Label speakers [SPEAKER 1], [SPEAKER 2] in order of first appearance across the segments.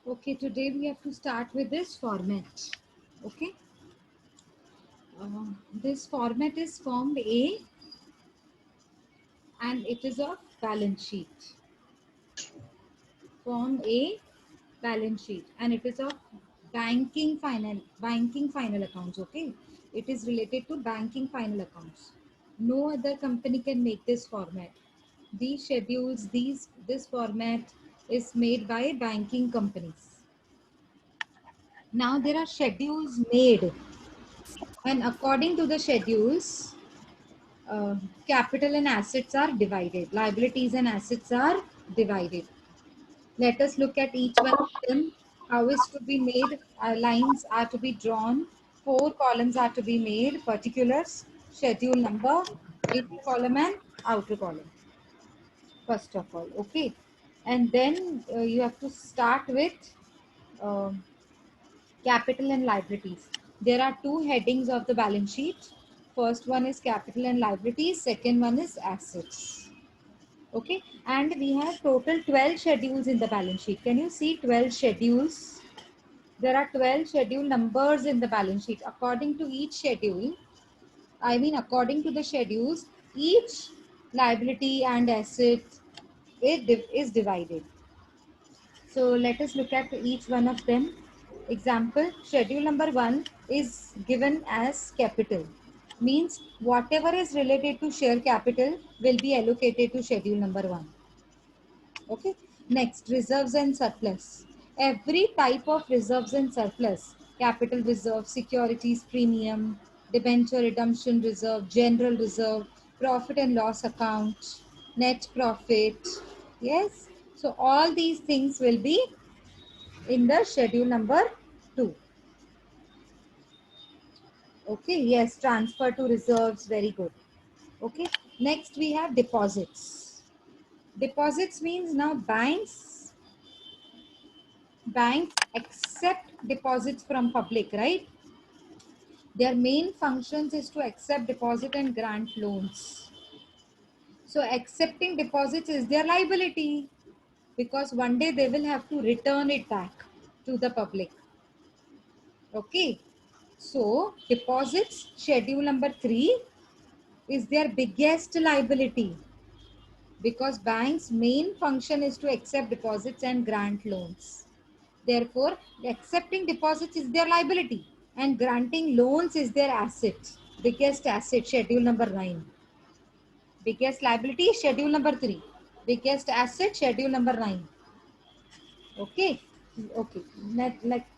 [SPEAKER 1] Okay, today we have to start with this format. Okay, this format is Form A and it is of balance sheet. Form A, balance sheet, and it is of banking final accounts. Okay, it is related to banking final accounts. No other company can make this format. These schedules, this format is made by banking companies. Now there are schedules made, and according to the schedules, uh, capital and assets are divided. Liabilities and assets are divided. Let us look at each one of them. How is to be made? Lines are to be drawn. 4 columns are to be made. Particulars, schedule number, inner column and outer column. First of all, okay. And then you have to start with um capital and liabilities. There are two headings of the balance sheet. First one is capital and liabilities. Second one is assets. Okay, and we have total 12 schedules in the balance sheet. Can you see 12 schedules? There are 12 schedule numbers in the balance sheet. According to each schedule, according to the schedules, each liability and asset is divided. So let us look at each one of them. Example, schedule number 1 is given as capital. Means whatever is related to share capital will be allocated to schedule number 1. Okay. Next, reserves and surplus. Every type of reserves and surplus, capital reserve, securities premium, debenture redemption reserve, general reserve, profit and loss account, net profit. Yes. So all these things will be in the schedule number 2. Okay. Yes. Transfer to reserves. Very good. Okay. Next, we have deposits. Deposits means now banks accept deposits from public, right? Their main functions is to accept deposit and grant loans. So accepting deposits is their liability because one day they will have to return it back to the public. Okay. So deposits, schedule number 3, is their biggest liability because banks' main function is to accept deposits and grant loans. Therefore, accepting deposits is their liability and granting loans is their asset. Biggest asset, schedule number 9. Biggest liability, schedule number 3. Biggest asset, schedule number 9. Okay. Okay.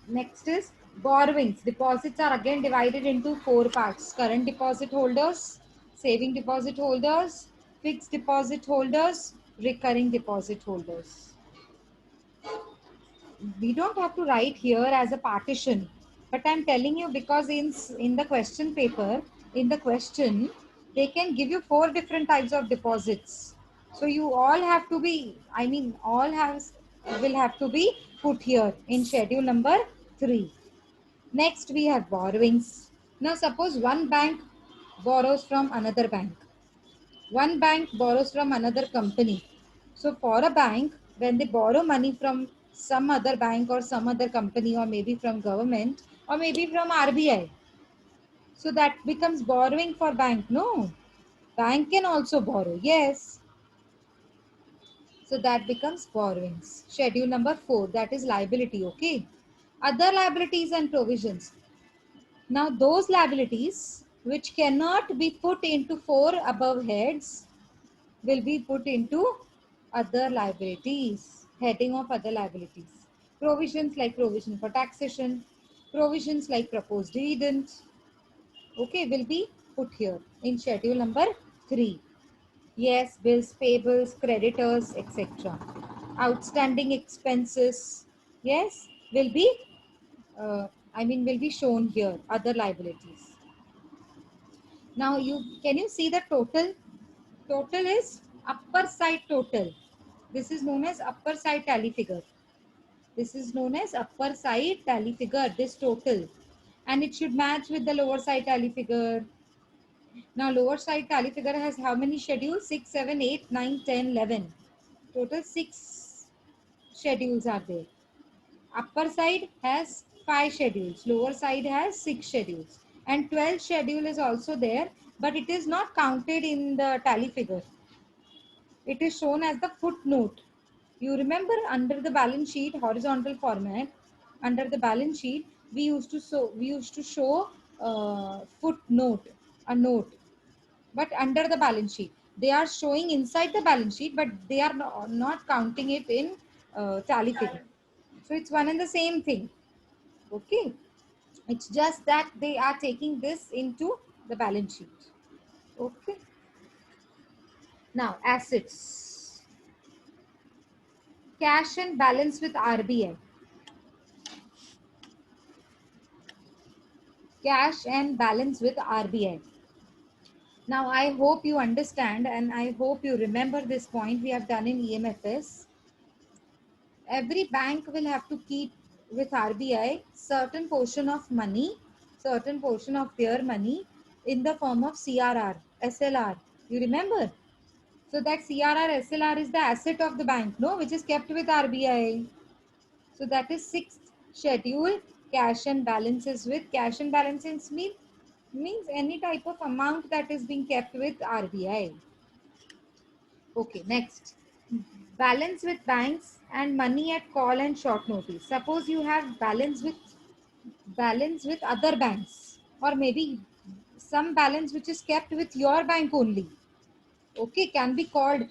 [SPEAKER 1] Next is borrowings. Deposits are again divided into 4 parts. Current deposit holders, saving deposit holders, fixed deposit holders, recurring deposit holders. We don't have to write here as a partition, but I'm telling you because in the question paper, in the question, they can give you 4 different types of deposits. So you all have to be, all has will have to be put here in schedule number 3. Next, we have borrowings. Now suppose one bank borrows from another bank. One bank borrows from another company. So for a bank, when they borrow money from some other bank or some other company or maybe from government or maybe from RBI, so that becomes borrowing for bank. No, bank can also borrow. Yes. So that becomes borrowings. Schedule number 4, that is liability. Okay. Other liabilities and provisions. Now those liabilities which cannot be put into 4 above heads will be put into other liabilities, heading of other liabilities. Provisions like provision for taxation, provisions like proposed dividend, okay, will be put here in schedule number 3. Yes, bills, payables, creditors, etc. Outstanding expenses, yes, will be shown here, other liabilities. Now can you see the total? Total is upper side total. This is known as upper side tally figure. This is known as upper side tally figure, this total. And it should match with the lower side tally figure. Now lower side tally figure has how many schedules? 6, 7, 8, 9, 10, 11. Total 6 schedules are there. Upper side has 5 schedules, lower side has 6 schedules, and 12th schedule is also there, but it is not counted in the tally figure. It is shown as the footnote. You remember under the balance sheet horizontal format, under the balance sheet we used to show footnote, a note, but under the balance sheet they are showing inside the balance sheet, but they are not counting it in tally figure. So it's one and the same thing. Okay, it's just that they are taking this into the balance sheet. Okay, now assets, cash and balance with RBI. Cash and balance with RBI. Now, I hope you understand and I hope you remember this point we have done in EMFS. Every bank will have to keep with RBI certain portion of money, certain portion of their money in the form of CRR, SLR. You remember? So that CRR, SLR is the asset of the bank, no, which is kept with RBI. So that is sixth schedule. Cash and balances with, cash and balances means any type of amount that is being kept with RBI. Okay, next. Balance with banks and money at call and short notice. Suppose you have balance with other banks, or maybe some balance which is kept with your bank only. Okay, can be called.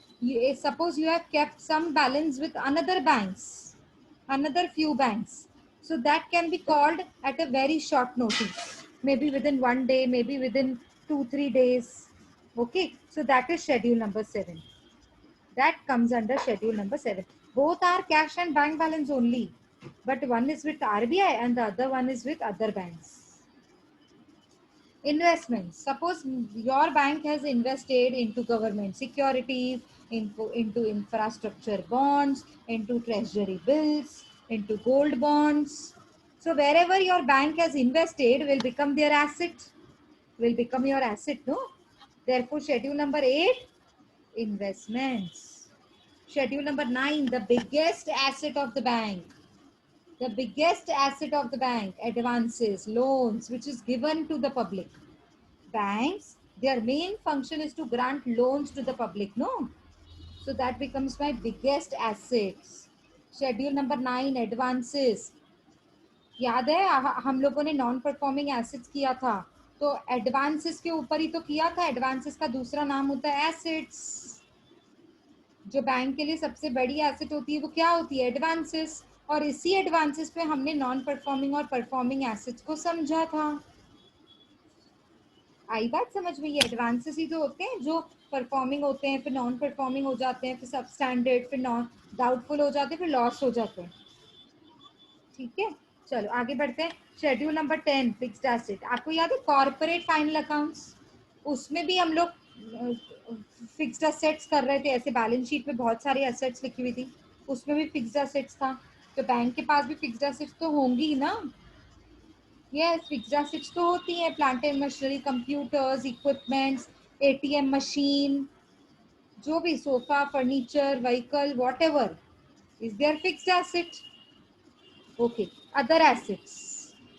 [SPEAKER 1] Suppose you have kept some balance with another banks, another few banks. So that can be called at a very short notice, maybe within 1 day, maybe within 2-3 days. Okay, so that is schedule number 7. That comes under schedule number 7. Both are cash and bank balance only, but one is with RBI and the other one is with other banks. Investments. Suppose your bank has invested into government securities, into infrastructure bonds, into treasury bills, into gold bonds. So wherever your bank has invested will become their asset, will become your asset, no? Therefore, schedule number 8, investments. Schedule number 9, the biggest asset of the bank. The biggest asset of the bank, advances, loans, which is given to the public. Banks, their main function is to grant loans to the public, no? So that becomes my biggest assets. Schedule number 9, advances. याद है हम लोगों ने non performing assets किया था, तो advances के ऊपर ही तो किया था. एडवांसेस का दूसरा नाम होता है एसेट्स. जो बैंक के लिए सबसे बड़ी एसेट होती है वो क्या होती है? एडवांसेस. और इसी एडवांसेस पे हमने नॉन परफॉर्मिंग और परफॉर्मिंग एसेट्स को समझा था. आई बात समझ में? ये एडवांसेस ही तो होते हैं जो परफॉर्मिंग होते हैं, फिर नॉन परफॉर्मिंग हो जाते हैं, फिर सब स्टैंडर्ड, फिर नॉन डाउटफुल हो जाते हैं, फिर लॉस हो जाते हैं. ठीक है, चलो आगे बढ़ते हैं. Schedule number 10, fixed asset. आपको याद है कॉर्पोरेट फाइनल अकाउंट्स, उसमें भी हम लोग फिक्स्ड एसेट्स कर रहे थे. ऐसे बैलेंस शीट में बहुत सारी एसेट्स लिखी हुई थी, उसमें भी फिक्स्ड एसेट्स था. तो बैंक के पास भी फिक्स्ड एसेट्स तो होंगी ना. यस, फिक्स्ड एसेट्स तो होती हैं. Plant and machinery, computers, equipments, ATM machine, जो भी sofa, furniture, vehicle, whatever is there fixed asset. Okay, other assets.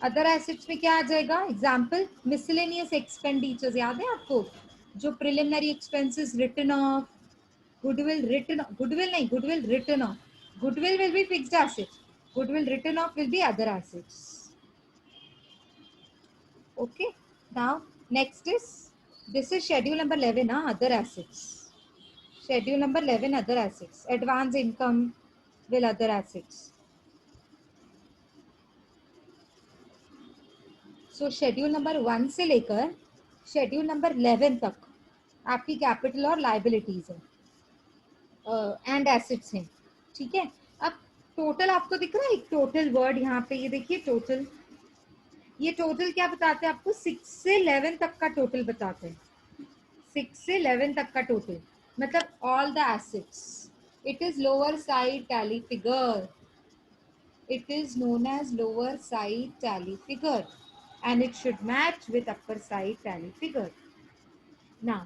[SPEAKER 1] Other assets में क्या आ जाएगा? Example, miscellaneous expenditures. याद है आपको? जो preliminary expenses written off, goodwill written, goodwill नहीं, goodwill written off. Goodwill will be fixed asset, goodwill written off will be other assets. Okay, now next is, this is schedule number 11, other assets. Schedule number 11, other assets. Advance income will other assets. So schedule number 1 से लेकर schedule number 11 तक आपकी capital और liabilities है and assets हैं. ठीक है, अब टोटल आपको दिख रहा है एक टोटल वर्ड यहाँ पे, ये देखिए टोटल. ये टोटल क्या बताते हैं आपको? 6 से 11 तक का टोटल बताते हैं. 6 से 11 तक का टोटल मतलब all the assets. It is lower side tally figure. It is known as lower side tally figure and it should match with upper side tally figure. Now,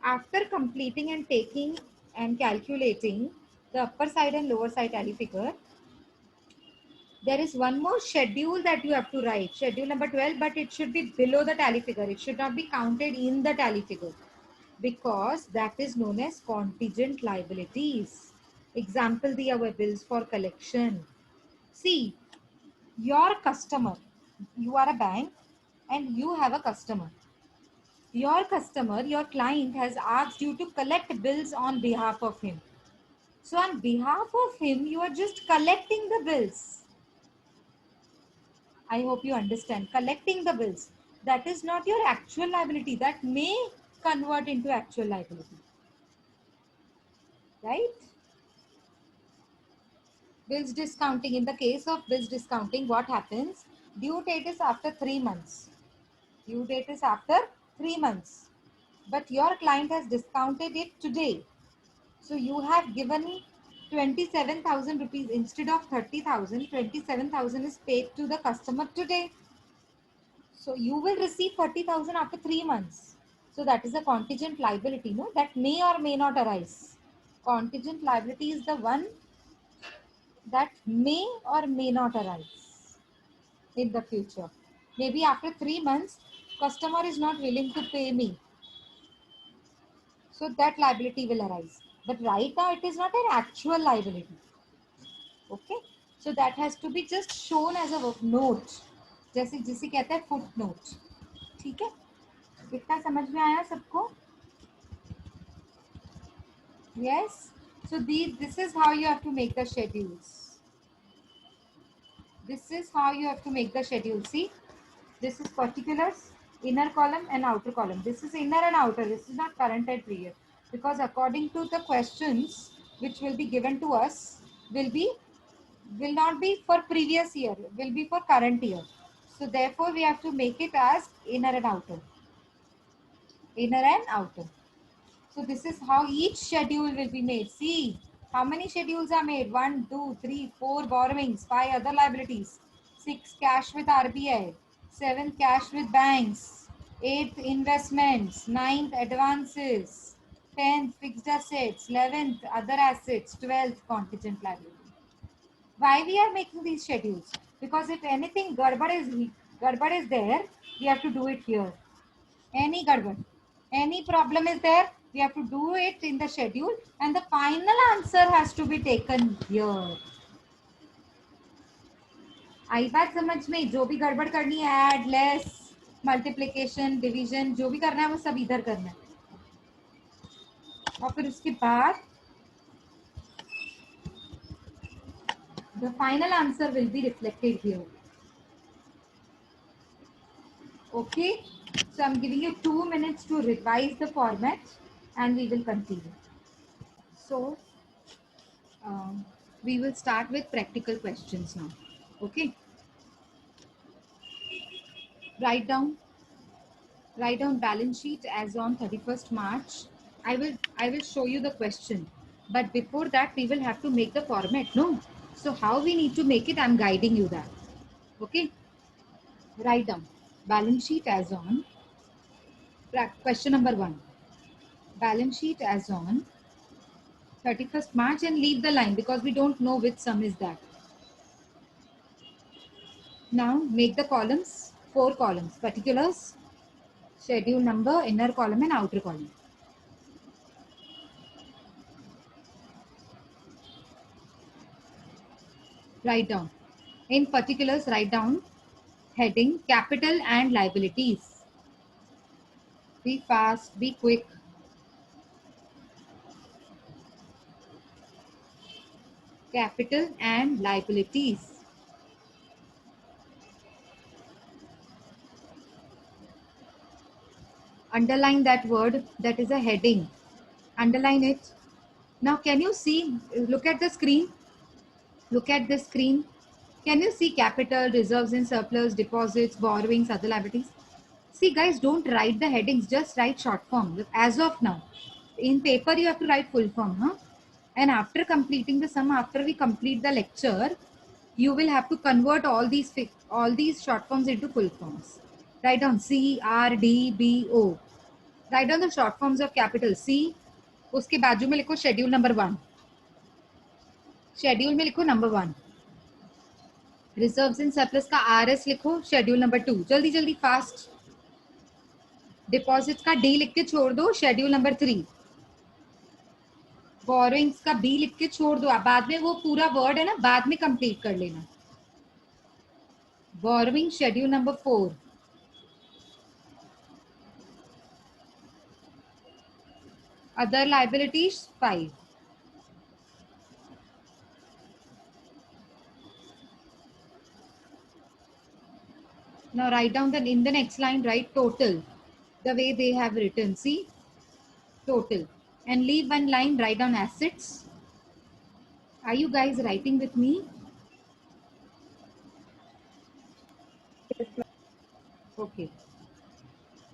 [SPEAKER 1] after completing and taking and calculating the upper side and lower side tally figure, there is one more schedule that you have to write, schedule number 12, but it should be below the tally figure. It should not be counted in the tally figure because that is known as contingent liabilities. Example diya hua hai, bills for collection. See, your customer, you are a bank and you have a customer. Your customer, your client has asked you to collect bills on behalf of him. So on behalf of him, you are just collecting the bills. I hope you understand. Collecting the bills. That is not your actual liability. That may convert into actual liability. Right? Bills discounting. In the case of bills discounting, what happens? Due date is after 3 months. Due date is after 3 months. But your client has discounted it today. So you have given 27,000 rupees instead of 30,000. 27,000 is paid to the customer today. So you will receive 30,000 after 3 months. So that is a contingent liability, no? That may or may not arise. Contingent liability is the one that may or may not arise in the future. Maybe after 3 months, customer is not willing to pay me. So that liability will arise. But right now it is not an actual liability. Okay? So that has to be just shown as a note. जैसे जिसे कहते हैं foot note. ठीक है? इतना समझ में आया सबको? Yes. So this is how you have to make the schedules. This is how you have to make the schedule. See, this is particulars, inner column and outer column. This is inner and outer. This is not current and previous. Because according to the questions which will be given to us, will not be for previous year, will be for current year. So therefore we have to make it as inner and outer. Inner and outer. So this is how each schedule will be made. See, how many schedules are made? 1, 2, 3, 4 borrowings, 5 other liabilities, 6 cash with RBI, 7 cash with banks, 8 investments, 9th advances, 10th fixed assets, 11th other assets, 12th contingent liability. Why we are making these schedules? Because if anything gadbad is there, we have to do it here. Any gadbad, any problem is there, we have to do it in the schedule and the final answer has to be taken here. आई बात समझ में? जो भी गड़बड़ करनी है, add, less, multiplication, division, जो भी करना है वो सब इधर करना है. और फिर उसके बाद the final answer will be reflected here. Okay, so I'm giving you 2 minutes to revise the format and we will continue. So we will start with practical questions now. Okay, write down balance sheet as on 31st March. I will show you the question, but before that we will have to make the format, no? So how we need to make it, I'm guiding you that. Okay, write down balance sheet as on, question number 1, balance sheet as on 31st March and leave the line because we don't know which sum is that. Now make the columns, 4 columns, particulars, schedule number, inner column and outer column. Write down. In particulars, write down heading, capital and liabilities. Be fast, be quick. Capital and liabilities. Underline that word, that is a heading. Underline it. Now can you see, look at the screen. Look at the screen. Can you see capital, reserves and surplus, deposits, borrowings, other liabilities? See guys, don't write the headings, just write short form. As of now, in paper you have to write full form. Huh? And after completing the sum, after we complete the lecture, you will have to convert all these short forms into full forms. Write down C, R, D, B, O. Write down the short forms of capital. C, उसके बाजू में लिखो schedule number 1. Schedule में लिखो number 1, reserves in surplus का RS लिखो, schedule number 2, जल्दी जल्दी फास्ट। डिपॉजिट्स का D लिख के छोड़ दो, शेड्यूल नंबर 3। बोरोइंग्स का B लिख के छोड़ दो, बाद में वो पूरा वर्ड है ना, बाद में कंप्लीट कर लेना। Borrowing schedule number 4। Other liabilities 5। Now write down in the next line, write total the way they have written. See, total, and leave one line, write down assets. Are you guys writing with me? Okay.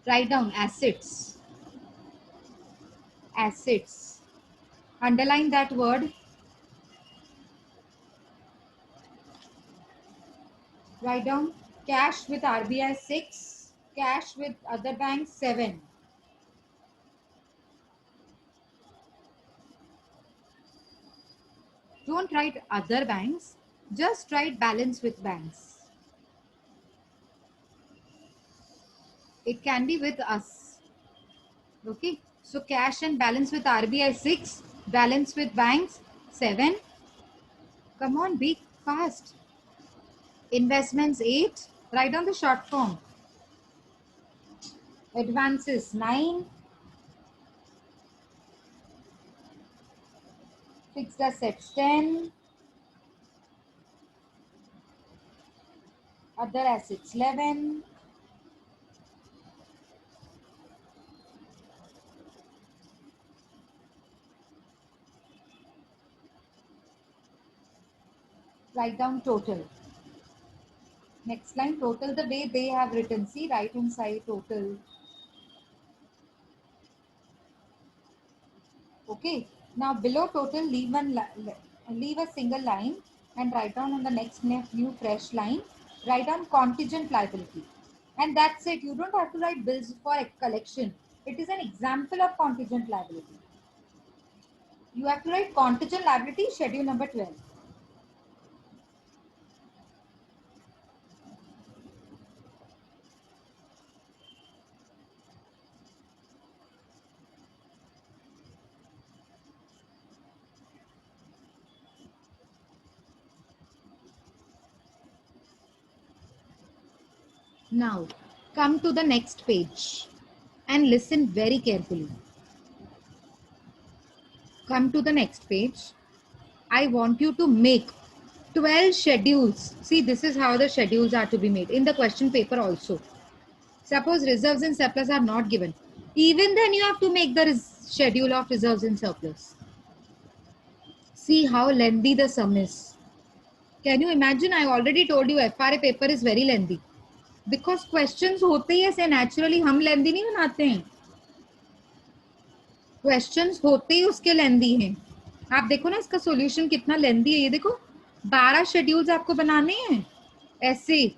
[SPEAKER 1] Write down assets. Assets. Underline that word. Write down cash with RBI 6, cash with other banks 7. Don't write other banks, just write balance with banks. It can be with us. Okay, so cash and balance with RBI 6, balance with banks 7. Come on, be fast. Investments 8, write down the short form. Advances 9, fixed assets 10, other assets 11, write down total. Next line, total the way they have written. See, right hand side total. Okay. Now below total, leave a single line and write down on the next new fresh line. Write down contingent liability, and that's it. You don't have to write bills for collection. It is an example of contingent liability. You have to write contingent liability, schedule number 12. Now, come to the next page and listen very carefully. Come to the next page. I want you to make 12 schedules. See, this is how the schedules are to be made in the question paper also. Suppose reserves and surplus are not given. Even then you have to make the schedule of reserves and surplus. See how lengthy the sum is. Can you imagine? I already told you FRA paper is very lengthy. Because questions होते ही ऐसे naturally हम lengthy नहीं बनाते हैं. Questions होते ही उसके lengthy हैं. आप देखो ना इसका solution कितना lengthy है. ये देखो 12 schedules आपको बनाने हैं ऐसे,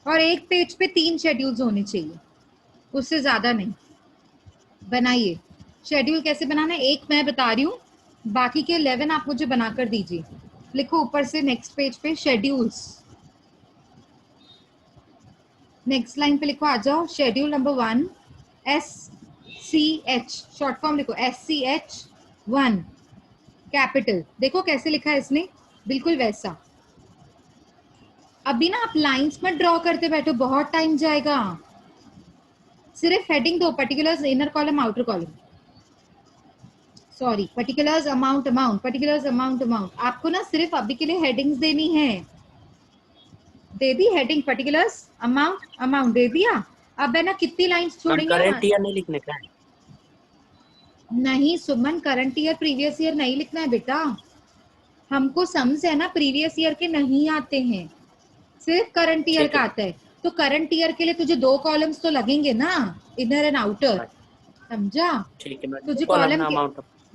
[SPEAKER 1] और एक पेज पे 3 schedules होने चाहिए, उससे ज्यादा नहीं. बनाइए. शेड्यूल कैसे बनाना है एक मैं बता रही हूँ, बाकी के 11 आप मुझे बनाकर दीजिए. लिखो ऊपर से नेक्स्ट पेज पे शेड्यूल्स. नेक्स्ट लाइन पे लिखो, आ जाओ. Schedule number 1 SCH, short form लिखो SCH1 कैपिटल. देखो कैसे लिखा है इसने, बिल्कुल वैसा. अभी ना आप लाइंस में ड्रॉ करते बैठो, बहुत टाइम जाएगा. सिर्फ हेडिंग दो, particulars inner column outer column, sorry particulars amount amount, particulars amount amount. आपको ना सिर्फ अभी के लिए हेडिंग्स देनी है. दे दी हेडिंग, पर्टिकुलर्स अमाउंट अमाउंट दे दिया. अब है ना कितनी लाइंस छोड़ेंगे.
[SPEAKER 2] करंट ईयर नहीं लिखने का है.
[SPEAKER 1] नहीं सुमन, करंट ईयर प्रीवियस ईयर नहीं लिखना है बेटा. हमको सम्स है ना प्रीवियस ईयर के नहीं आते हैं, सिर्फ करंट ईयर का आता है. तो करंट ईयर के लिए तुझे 2 कॉलम्स तो लगेंगे ना, इनर एंड आउटर. समझा?
[SPEAKER 2] ठीक है.
[SPEAKER 1] तुझे कॉलम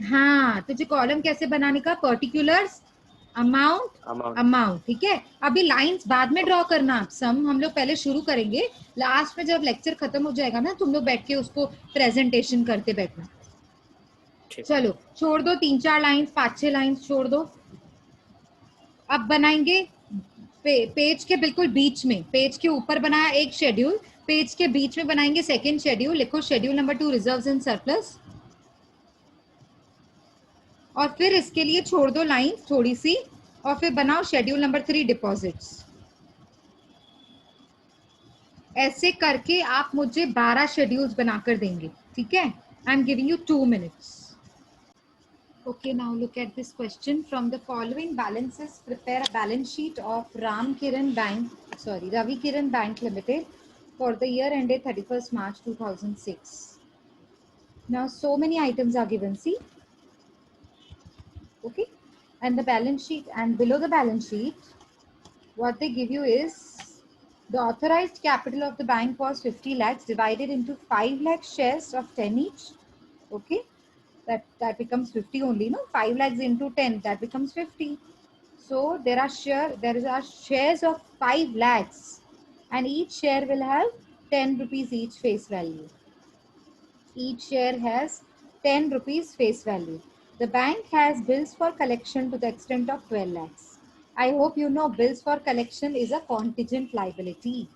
[SPEAKER 1] हाँ, तुझे कॉलम कैसे बनाने का, पर्टिकुलर्स अमाउंट अमाउंट. ठीक है. अभी लाइंस बाद में ड्रॉ करना, सम हम लोग पहले शुरू करेंगे. लास्ट में जब लेक्चर खत्म हो जाएगा ना, तुम लोग बैठ के उसको प्रेजेंटेशन करते बैठना. चलो छोड़ दो 3-4 लाइंस, 5-6 लाइंस छोड़ दो. अब बनाएंगे पेज के बिल्कुल बीच में, पेज के ऊपर बनाया एक शेड्यूल, पेज के बीच में बनाएंगे सेकेंड शेड्यूल, लिखो schedule number 2 reserves and surplus, और फिर इसके लिए छोड़ दो लाइन थोड़ी सी, और फिर बनाओ शेड्यूल नंबर 3 डिपॉजिट्स। ऐसे करके आप मुझे 12 शेड्यूल्स बनाकर देंगे, ठीक है? I am giving you 2 minutes. Okay, now look at this question. From the following balances, prepare a balance sheet of Ravi Kiran Bank Limited for the year ended 31st March 2006. Now, so many items are given, see? Okay, and the balance sheet, and below the balance sheet, what they give you is the authorized capital of the bank was 50 lakhs divided into 5 lakh shares of 10 each. Okay, that becomes 50 only, no? 5 lakhs into 10, that becomes 50. So there are shares of 5 lakhs, and each share will have 10 rupees each face value. Each share has 10 rupees face value. The bank has bills for collection to the extent of 12 lakhs. I hope you know bills for collection is a contingent liability.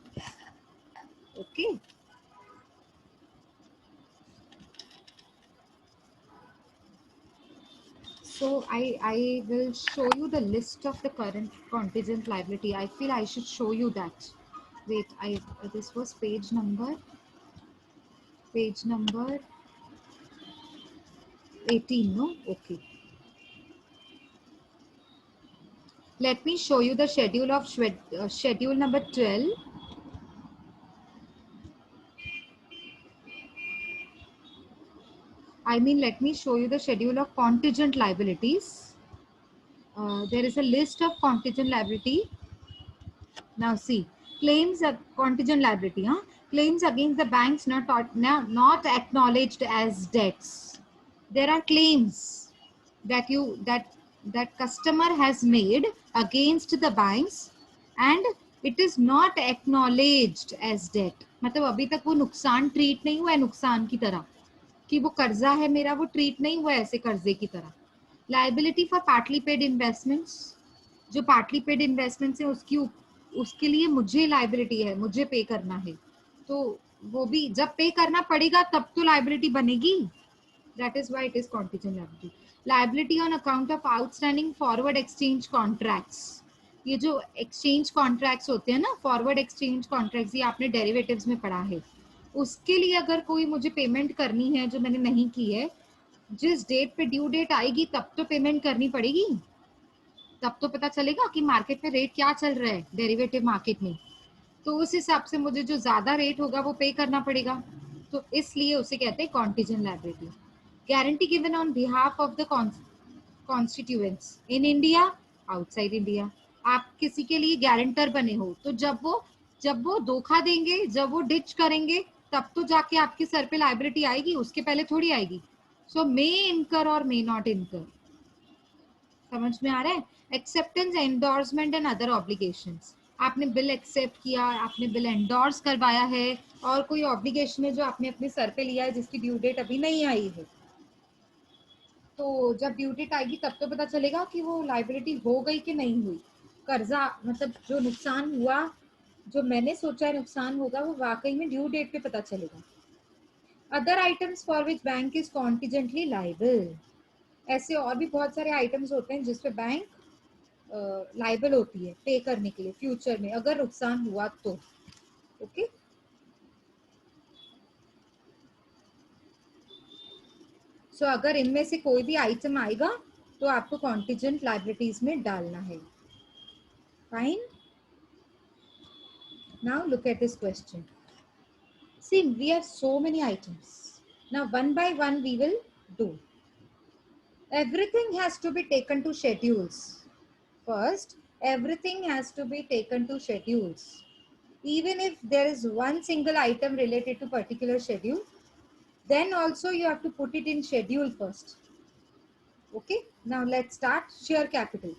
[SPEAKER 1] Okay. So I will show you the list of the current contingent liability. I feel I should show you that. Wait, this was page number 18, no? Okay. Let me show you the schedule of schedule number 12. Let me show you the schedule of contingent liabilities. There is a list of contingent liability. Now see, claims of contingent liability, claims against the banks not acknowledged as debts. There are claims that that customer has made against the banks and it is not acknowledged as debt. मतलब अभी तक वो नुकसान treat नहीं हुआ है नुकसान की तरह, कि वो कर्जा है मेरा, वो ट्रीट नहीं हुआ ऐसे कर्जे की तरह. Liability for partly paid investments, जो पार्टली पेड इन्वेस्टमेंट्स है उसके लिए मुझे लाइबिलिटी है, मुझे पे करना है, तो वो भी जब पे करना पड़ेगा तब तो लाइबिलिटी बनेगी. That is why it is contingent liability. Liability on account of outstanding forward exchange contracts, ये जो एक्सचेंज कॉन्ट्रैक्ट्स होते हैं ना, फॉरवर्ड एक्सचेंज कॉन्ट्रैक्ट्स, ये आपने डेरिवेटिव्स में पढ़ा है. उसके लिए अगर कोई मुझे पेमेंट करनी है जो मैंने नहीं की है, जिस डेट पे ड्यू डेट आएगी तब तो पेमेंट करनी पड़ेगी, तब तो पता चलेगा कि मार्केट में रेट क्या चल रहा है डेरिवेटिव मार्केट में, तो उस हिसाब से मुझे जो ज्यादा रेट होगा वो पे करना पड़ेगा, तो इसलिए उसे कहते हैं contingent liability. Guarantee given on behalf of the constituents in India, outside India. आप किसी के लिए गारंटर बने हो, तो जब वो धोखा देंगे, जब वो डिच करेंगे, तब तो जाके आपके सर पे लायबिलिटी आएगी, उसके पहले थोड़ी आएगी. सो मे इनकर और मे नॉट इनकर. समझ में आ रहा है? Acceptance, endorsement and other obligations. आपने बिल एक्सेप्ट किया, आपने बिल एंडोर्स करवाया है, और कोई ऑब्लिगेशन है जो आपने अपने सर पे लिया है जिसकी ड्यू डेट अभी नहीं आई है, तो जब ड्यू डेट आएगी तब तो पता चलेगा कि वो लाइबिलिटी हो गई कि नहीं हुई. कर्जा मतलब जो नुकसान हुआ, जो मैंने सोचा है नुकसान होगा, वो वाकई में ड्यू डेट पे पता चलेगा. Other items for which bank is contingently liable. ऐसे और भी बहुत सारे आइटम्स होते हैं जिसपे बैंक लाइबल होती है पे करने के लिए फ्यूचर में अगर नुकसान हुआ तो. ओके, सो अगर इनमें से कोई भी आइटम आएगा तो आपको कॉन्टिजेंट लाइबिलिटीज में डालना है. Fine. Now look at this question. See we have so many items. Now one by one we will do. Everything has to be taken to schedules. First, everything has to be taken to schedules. Even if there is one single item related to particular schedule, then also you have to put it in schedule first. Okay, now let's start. Share capital.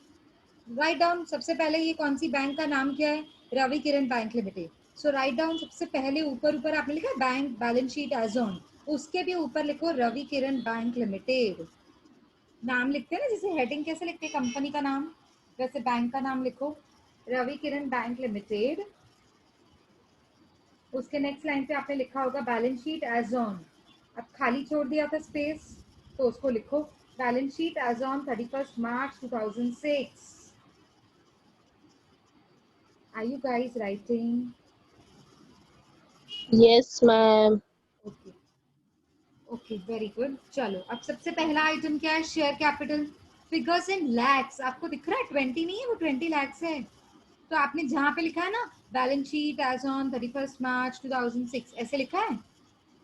[SPEAKER 1] Write down. सबसे पहले ये कौन सी bank का नाम क्या है? Ravi Kiran bank limited. So write down. सबसे पहले ऊपर आपने लिखा bank balance sheet as on, उसके भी ऊपर लिखो रवि किरण बैंक लिमिटेड. नाम लिखते हैं ना, जैसे हेडिंग कैसे लिखते हैं कंपनी का नाम, वैसे बैंक का नाम लिखो, रवि किरण बैंक लिमिटेड। उसके नेक्स्ट लाइन पे आपने लिखा होगा बैलेंस शीट एज ऑन, अब खाली छोड़ दिया था स्पेस, तो उसको लिखो balance sheet as on 31 March 2006। Are you guys writing?
[SPEAKER 2] Yes, ma'am.
[SPEAKER 1] Okay okay, very good. चलो अब सबसे पहला आइटम क्या है? Share capital, figures in lakhs. आपको दिख रहा है 20 नहीं है, वो 20 लैक्स है। तो आपने जहां पे लिखा है ना balance sheet as on 31 March 2006 ऐसे लिखा है,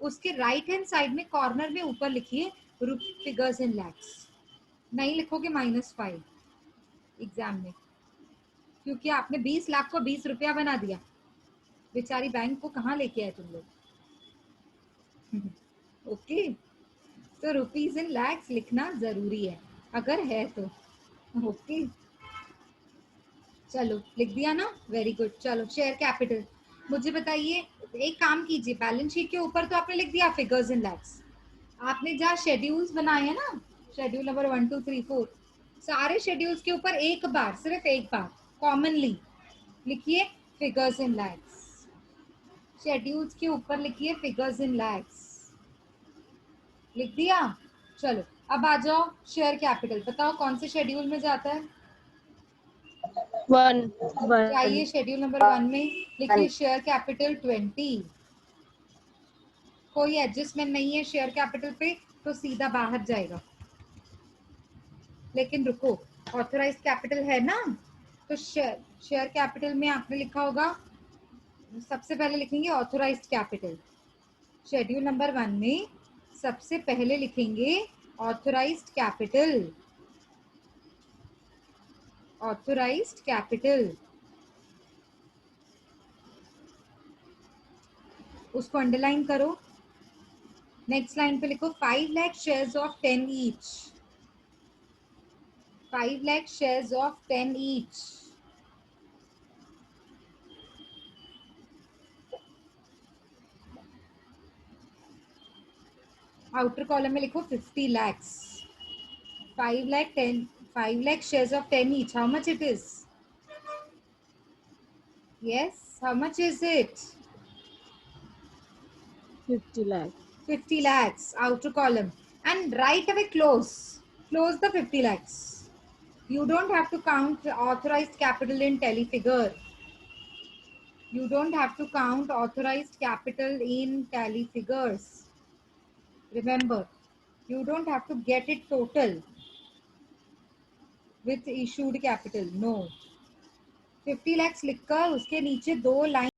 [SPEAKER 1] उसके राइट हैंड साइड में कॉर्नर में ऊपर लिखिए फिगर्स इन लैक्स। नहीं लिखोगे -5 एग्जाम में, क्योंकि आपने 20 लाख को 20 रुपया बना दिया। बेचारी बैंक को कहाँ लेके आए तुम लोग? ओके, तो रुपीज इन लैक्स लिखना जरूरी है अगर है तो। ओके चलो लिख दिया ना, वेरी गुड। चलो शेयर कैपिटल, मुझे बताइए, एक काम कीजिए, बैलेंस शीट के ऊपर तो आपने लिख दिया फिगर्स इन लैक्स, आपने जहाँ शेड्यूल्स बनाए हैं ना, शेड्यूल नंबर 1 2 3 4, सारे शेड्यूल्स के ऊपर एक बार, सिर्फ एक बार कॉमनली लिखिए फिगर्स इन लैक्स। शेड्यूल्स के ऊपर लिखिए फिगर्स इन लैक्स। लिख दिया? चलो अब आ जाओ शेयर कैपिटल, बताओ कौन से शेड्यूल में जाता है?
[SPEAKER 2] 1.
[SPEAKER 1] जाइए शेड्यूल नंबर 1 में लिखिए शेयर कैपिटल 20। कोई एडजस्टमेंट नहीं है शेयर कैपिटल पे, तो सीधा बाहर जाएगा। लेकिन रुको, ऑथोराइज्ड कैपिटल है ना, तो शेयर कैपिटल में आपने लिखा होगा, सबसे पहले लिखेंगे ऑथोराइज्ड कैपिटल। शेड्यूल नंबर 1 में सबसे पहले लिखेंगे ऑथोराइज्ड कैपिटल, ऑथोराइज्ड कैपिटल। उसको अंडरलाइन करो। नेक्स्ट लाइन पे लिखो 5 lakh shares of 10 each, 5 lakh shares of 10 each. Outer column में लिखो 50 lakhs, 5 lakh 10, 5 lakh shares of 10 each. How much it is? Yes, how much is it?
[SPEAKER 2] 50 lakhs.
[SPEAKER 1] 50 lakhs, outer column. And right away close the 50 lakhs. You don't have to count authorized capital in tally figure. You don't have to count authorized capital in tally figures. Remember, you don't have to get it total with issued capital. No. 50 lakhs लिखकर उसके नीचे 2 line